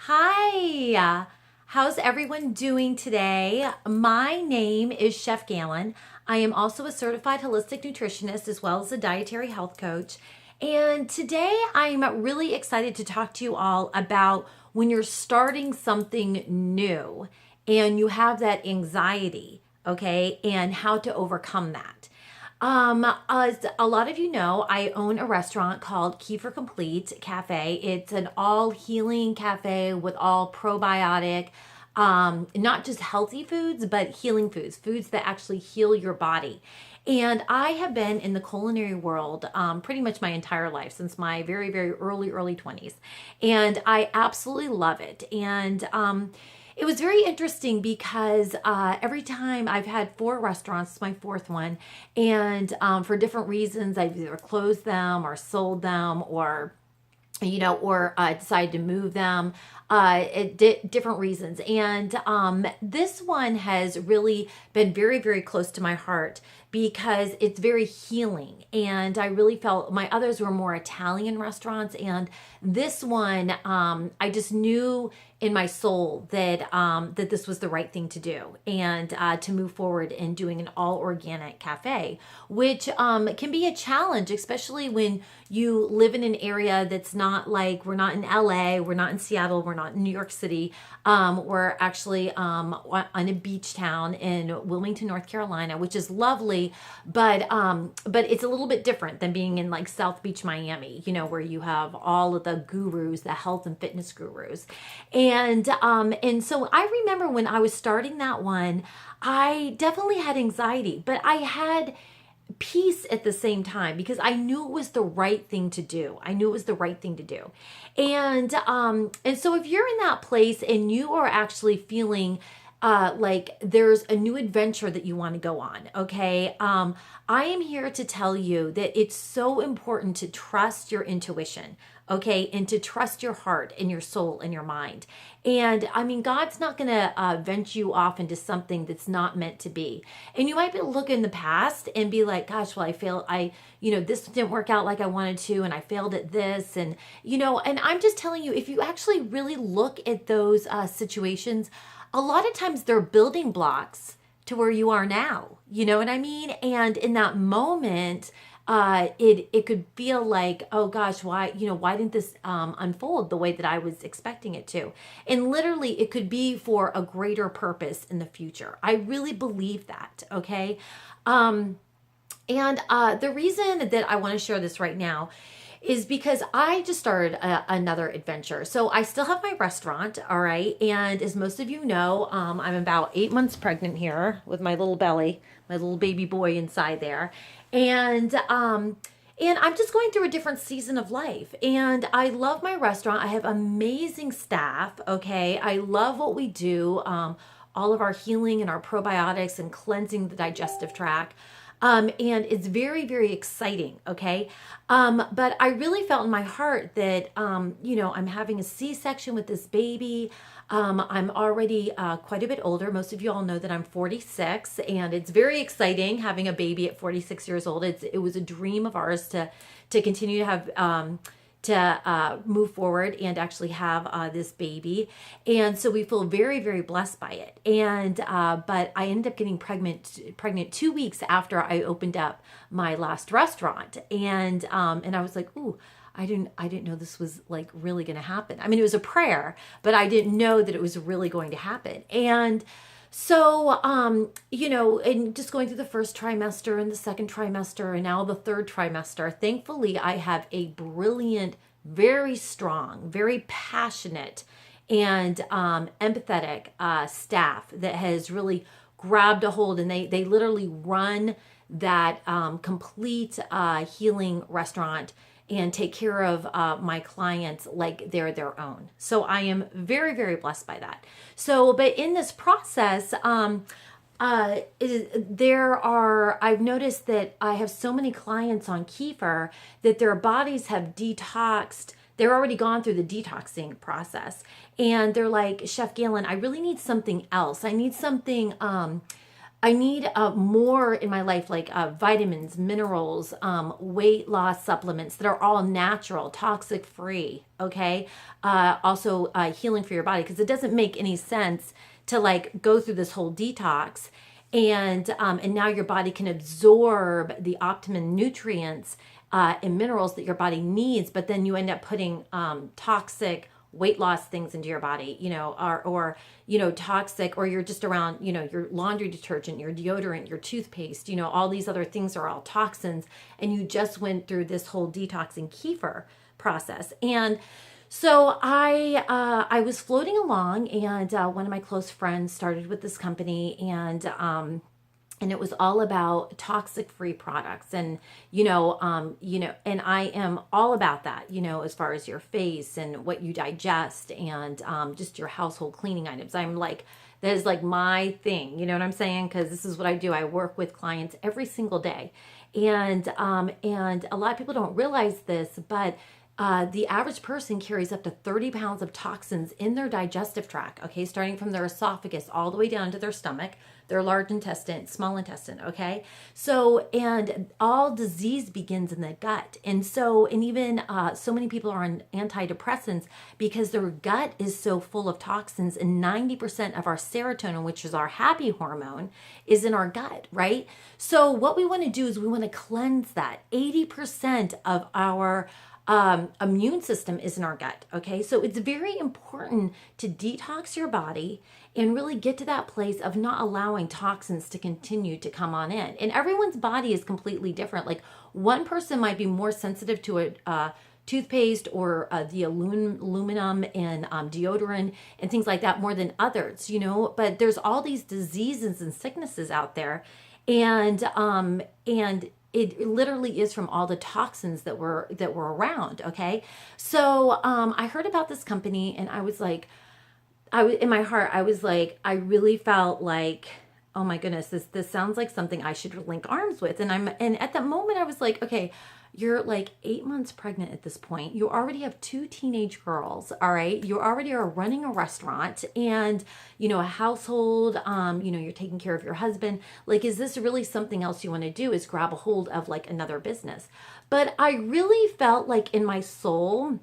Hi, how's everyone doing today? My name is Chef Gailyn. I am also a certified holistic nutritionist as well as a dietary health coach. And today I'm really excited to talk to you all about when you're starting something new and you have that anxiety, okay, and how to overcome that. As a lot of you know, I own a restaurant called Kefir Complete Cafe. It's an all healing cafe with all probiotic, not just healthy foods, but healing foods, foods that actually heal your body. And I have been in the culinary world pretty much my entire life since my very, very early 20s. And I absolutely love it. And it was very interesting because every time I've had four restaurants, my fourth one, and for different reasons, I've either closed them or sold them or or decided to move them different reasons. And this one has really been very, very close to my heart because it's very healing. And I really felt my others were more Italian restaurants. And this one, I just knew in my soul that that this was the right thing to do and to move forward in doing an all organic cafe, which can be a challenge, especially when you live in an area that's not like we're not in LA, we're not in Seattle, we're not in New York City. We're actually on a beach town in Wilmington, North Carolina, which is lovely, but it's a little bit different than being in like South Beach, Miami, where you have all of the gurus, the health and fitness gurus. And so I remember when I was starting that one, I definitely had anxiety, but I had peace at the same time because I knew it was the right thing to do. I knew it was the right thing to do. And so if you're in that place and you are actually feeling like there's a new adventure that you want to go on, okay? I am here to tell you that it's so important to trust your intuition, okay? And to trust your heart and your soul and your mind. And I mean, God's not going to vent you off into something that's not meant to be. And you might be looking in the past and be like, gosh, well, this didn't work out like I wanted to, and I failed at this. And I'm just telling you, if you actually really look at those situations, a lot of times they're building blocks to where you are now. You know what I mean? And in that moment, it could feel like, oh gosh, why didn't this unfold the way that I was expecting it to? And literally it could be for a greater purpose in the future. I really believe that, okay? And the reason that I want to share this right now is because I just started another adventure. So I still have my restaurant, all right? And as most of you know, I'm about 8 months pregnant here with my little belly, my little baby boy inside there. And I'm just going through a different season of life. And I love my restaurant. I have amazing staff, okay? I love what we do, all of our healing and our probiotics and cleansing the digestive tract. And it's very, very exciting, okay? But I really felt in my heart that, I'm having a C-section with this baby. I'm already quite a bit older. Most of you all know that I'm 46, and it's very exciting having a baby at 46 years old. It was a dream of ours to continue to have move forward and actually have this baby. And so we feel very, very blessed by it. And but I ended up getting pregnant 2 weeks after I opened up my last restaurant. And I was like, ooh, I didn't know this was like really going to happen. I mean, it was a prayer, but I didn't know that it was really going to happen. And so, and just going through the first trimester and the second trimester and now the third trimester, thankfully I have a brilliant, very strong, very passionate and empathetic staff that has really grabbed a hold, and they literally run that complete healing restaurant and take care of my clients like they're their own. So I am very, very blessed by that. So, but in this process, I've noticed that I have so many clients on Kefir that their bodies have detoxed. They're already gone through the detoxing process. And they're like, Chef Gailyn, I really need something else. I need something I need more in my life, like vitamins, minerals, weight loss supplements that are all natural, toxic free. Okay. Also healing for your body, because it doesn't make any sense to like go through this whole detox and now your body can absorb the optimum nutrients and minerals that your body needs, but then you end up putting toxic weight loss things into your body, or toxic, or you're just around, your laundry detergent, your deodorant, your toothpaste, all these other things are all toxins, and you just went through this whole detoxing kefir process. And so I was floating along, and one of my close friends started with this company, and it was all about toxic free products. And and I am all about that, as far as your face and what you digest, and just your household cleaning items. I'm like, that is like my thing, you know what I'm saying? Because this is what I do. I work with clients every single day, and a lot of people don't realize this, but the average person carries up to 30 pounds of toxins in their digestive tract, okay, starting from their esophagus all the way down to their stomach, their large intestine, small intestine, okay? So, and all disease begins in the gut. And so, and even so many people are on antidepressants because their gut is so full of toxins, and 90% of our serotonin, which is our happy hormone, is in our gut, right? So what we want to do is we want to cleanse that. 80% of our immune system is in our gut. Okay. So it's very important to detox your body and really get to that place of not allowing toxins to continue to come on in. And everyone's body is completely different. Like one person might be more sensitive to a toothpaste or the aluminum and deodorant and things like that more than others, but there's all these diseases and sicknesses out there. And it literally is from all the toxins that were around. Okay. So, I heard about this company, and I was like, in my heart, I was like, I really felt like, oh my goodness, this sounds like something I should link arms with. And at that moment I was like, okay, you're like 8 months pregnant at this point. You already have 2 teenage girls. All right. You already are running a restaurant and, a household, you're taking care of your husband. Like, is this really something else you want to do, is grab a hold of like another business? But I really felt like in my soul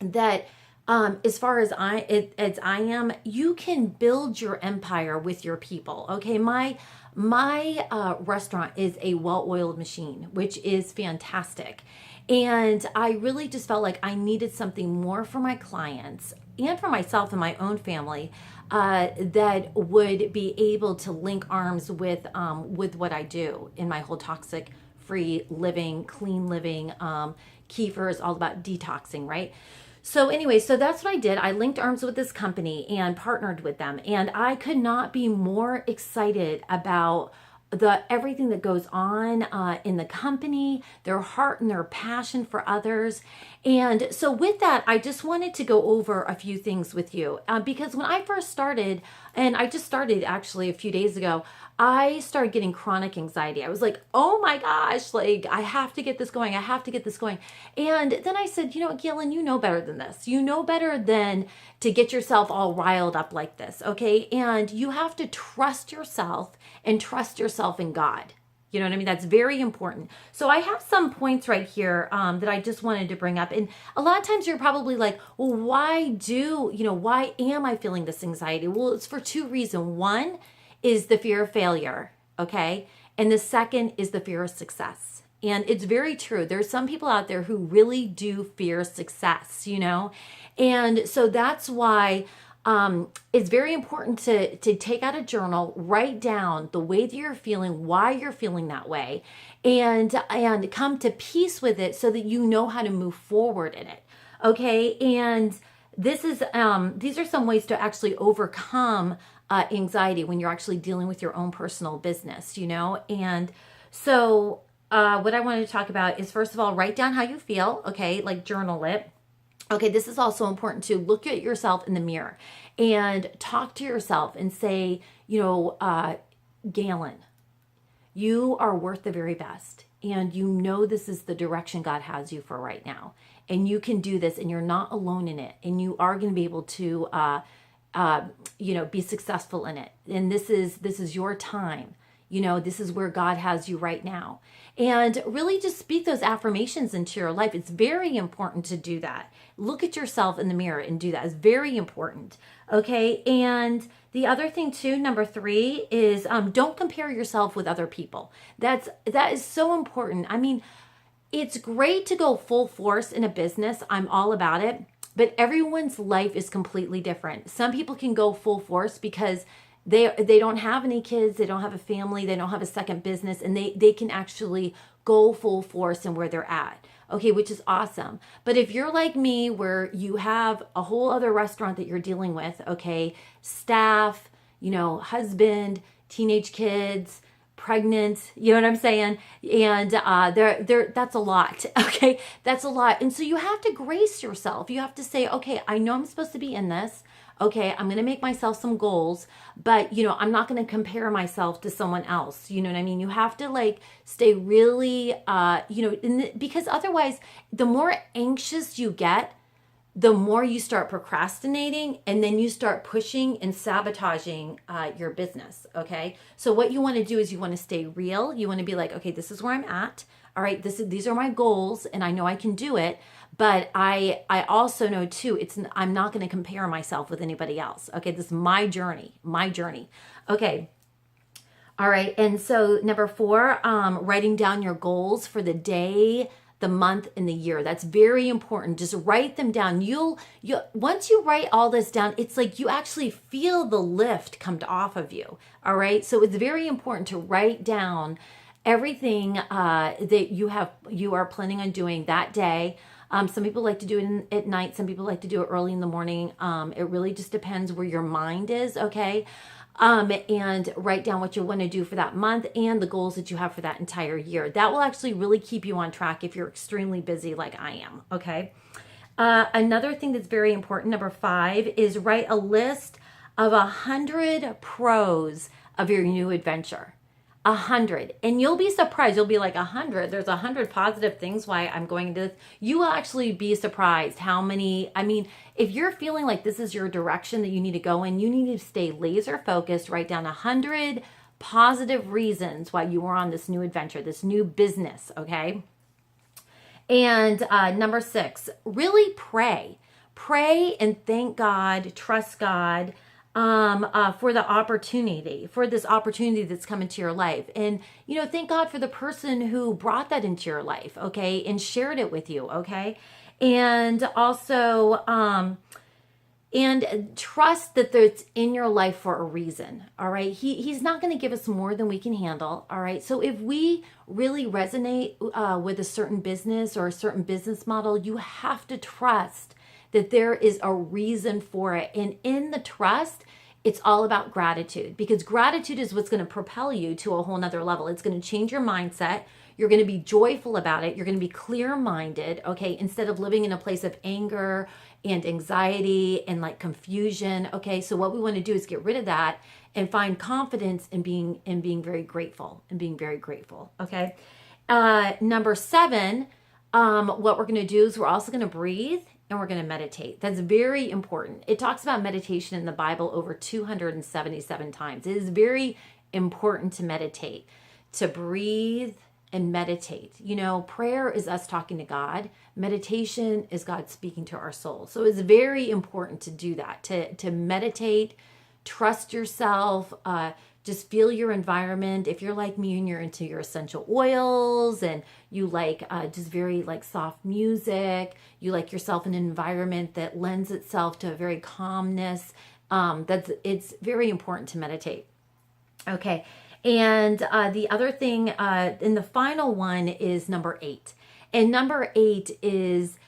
that, as far as I am, you can build your empire with your people. Okay. My restaurant is a well-oiled machine, which is fantastic. And I really just felt like I needed something more for my clients and for myself and my own family that would be able to link arms with what I do in my whole toxic-free living, clean living. Kefir is all about detoxing, right? So anyway, so that's what I did. I linked arms with this company and partnered with them. And I could not be more excited about everything that goes on in the company, their heart and their passion for others. And so with that, I just wanted to go over a few things with you because when I first started, and I just started actually a few days ago, I started getting chronic anxiety. I was like, oh my gosh, like I have to get this going. I have to get this going. And then I said, Gailyn, you know better than this. You know better than to get yourself all riled up like this. Okay. And you have to trust yourself and trust yourself in God. You know what I mean? That's very important. So I have some points right here that I just wanted to bring up. And a lot of times you're probably like, well, why am I feeling this anxiety? Well, it's for 2 reasons. One is the fear of failure, okay? And the second is the fear of success. And it's very true. There's some people out there who really do fear success, And so that's why it's very important to take out a journal, write down the way that you're feeling, why you're feeling that way, and come to peace with it so that you know how to move forward in it, okay? And these are some ways to actually overcome anxiety when you're actually dealing with your own personal business, And so what I wanted to talk about is, first of all, write down how you feel, okay? Like journal it. Okay, this is also important to look at yourself in the mirror and talk to yourself and say, Gailyn, you are worth the very best. And this is the direction God has you for right now. And you can do this, and you're not alone in it. And you are going to be able to, be successful in it. And this is your time This is where God has you right now. And really just speak those affirmations into your life. It's very important to do that. Look at yourself in the mirror and do that. It's very important. Okay. And the other thing too, number 3 is don't compare yourself with other people. That is so important. I mean, it's great to go full force in a business. I'm all about it. But everyone's life is completely different. Some people can go full force because they don't have any kids, they don't have a family, they don't have a second business, and they can actually go full force in where they're at. Okay, which is awesome. But if you're like me, where you have a whole other restaurant that you're dealing with, okay, staff, husband, teenage kids, pregnant, you know what I'm saying? And that's a lot. Okay, that's a lot. And so you have to grace yourself. You have to say, okay, I know I'm supposed to be in this. Okay, I'm going to make myself some goals, but I'm not going to compare myself to someone else. You know what I mean? You have to stay really, because otherwise the more anxious you get, the more you start procrastinating, and then you start pushing and sabotaging your business. Okay. So what you want to do is you want to stay real. You want to be like, okay, this is where I'm at. All right. These are my goals, and I know I can do it. But I also know too, I'm not going to compare myself with anybody else. Okay. This is my journey. Okay. All right. And so number 4, writing down your goals for the day, the month, and the year. That's very important. Just write them down. Once you write all this down, it's like you actually feel the lift come off of you. All right. So it's very important to write down everything that you are planning on doing that day. Some people like to do it at night. Some people like to do it early in the morning. It really just depends where your mind is. Okay. And write down what you want to do for that month and the goals that you have for that entire year. That will actually really keep you on track if you're extremely busy like I am. Okay. Another thing that's very important, number 5, is write a list of 100 pros of your new adventure. 100. And you'll be surprised. You'll be like, 100? There's 100 positive things why I'm going to this. You will actually be surprised how many. I mean, if you're feeling like this is your direction that you need to go in, you need to stay laser focused. Write down 100 positive reasons why you are on this new adventure, this new business. Okay. And number 6, really pray. Pray and thank God, trust God for this opportunity that's come into your life. And, thank God for the person who brought that into your life, okay, and shared it with you, okay? And also, and trust that it's in your life for a reason, all right? He's not going to give us more than we can handle, all right? So if we really resonate with a certain business or a certain business model, you have to trust that there is a reason for it. And in the trust, it's all about gratitude, because gratitude is what's going to propel you to a whole nother level. It's going to change your mindset. You're going to be joyful about it. You're going to be clear-minded, okay, instead of living in a place of anger and anxiety and confusion, okay? So what we want to do is get rid of that and find confidence in being very grateful, okay? Number 7, what we're going to do is we're also going to breathe and we're going to meditate. That's very important. It talks about meditation in the Bible over 277 times. It is very important to meditate, to breathe and meditate. Prayer is us talking to God. Meditation is God speaking to our soul. So it's very important to do that, to meditate, trust yourself, just feel your environment. If you're like me and you're into your essential oils and you like just very soft music, you like yourself in an environment that lends itself to a very calmness, it's very important to meditate. Okay. And the other thing, and the final one is number 8. And number 8 is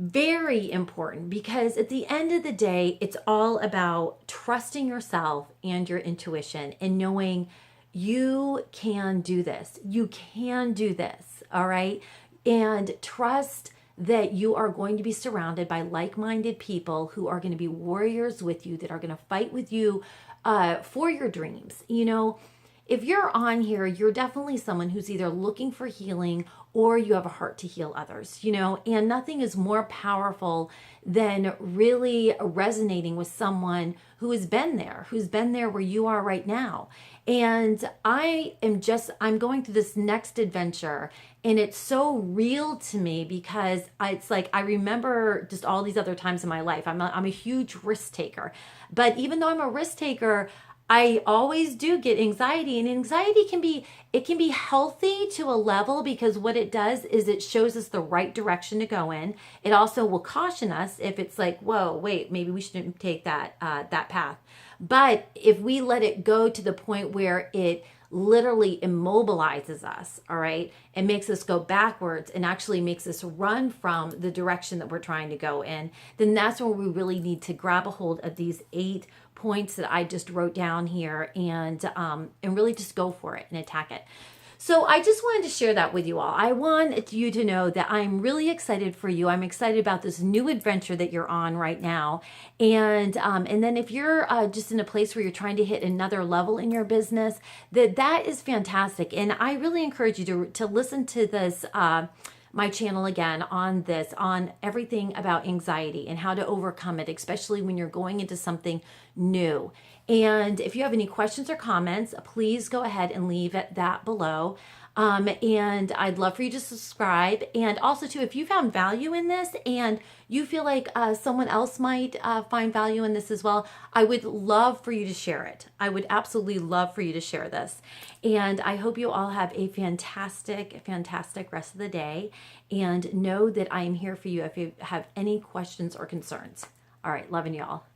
very important because at the end of the day, it's all about trusting yourself and your intuition and knowing you can do this. You can do this. All right. And trust that you are going to be surrounded by like-minded people who are going to be warriors with you, that are going to fight with you for your dreams. If you're on here, you're definitely someone who's either looking for healing or you have a heart to heal others, you know, and nothing is more powerful than really resonating with someone who has been there, where you are right now. And I'm going through this next adventure, and it's so real to me because it's like I remember just all these other times in my life. I'm a huge risk taker, but even though I'm a risk taker, I always do get anxiety, and anxiety can be healthy to a level, because what it does is it shows us the right direction to go in. It also will caution us if it's like, whoa, wait, maybe we shouldn't take that path. But if we let it go to the point where it literally immobilizes us, all right, and makes us go backwards and actually makes us run from the direction that we're trying to go in, then that's where we really need to grab a hold of these 8 points that I just wrote down here, and really just go for it and attack it. So I just wanted to share that with you all. I want you to know that I'm really excited for you. I'm excited about this new adventure that you're on right now. And then if you're just in a place where you're trying to hit another level in your business, that is fantastic. And I really encourage you to listen to this my channel again on everything about anxiety and how to overcome it, especially when you're going into something new. And if you have any questions or comments, please go ahead and leave that below. And I'd love for you to subscribe. And also too, if you found value in this and you feel like someone else might find value in this as well, I would love for you to share it. I would absolutely love for you to share this. And I hope you all have a fantastic, fantastic rest of the day. And know that I am here for you if you have any questions or concerns. All right, loving you all.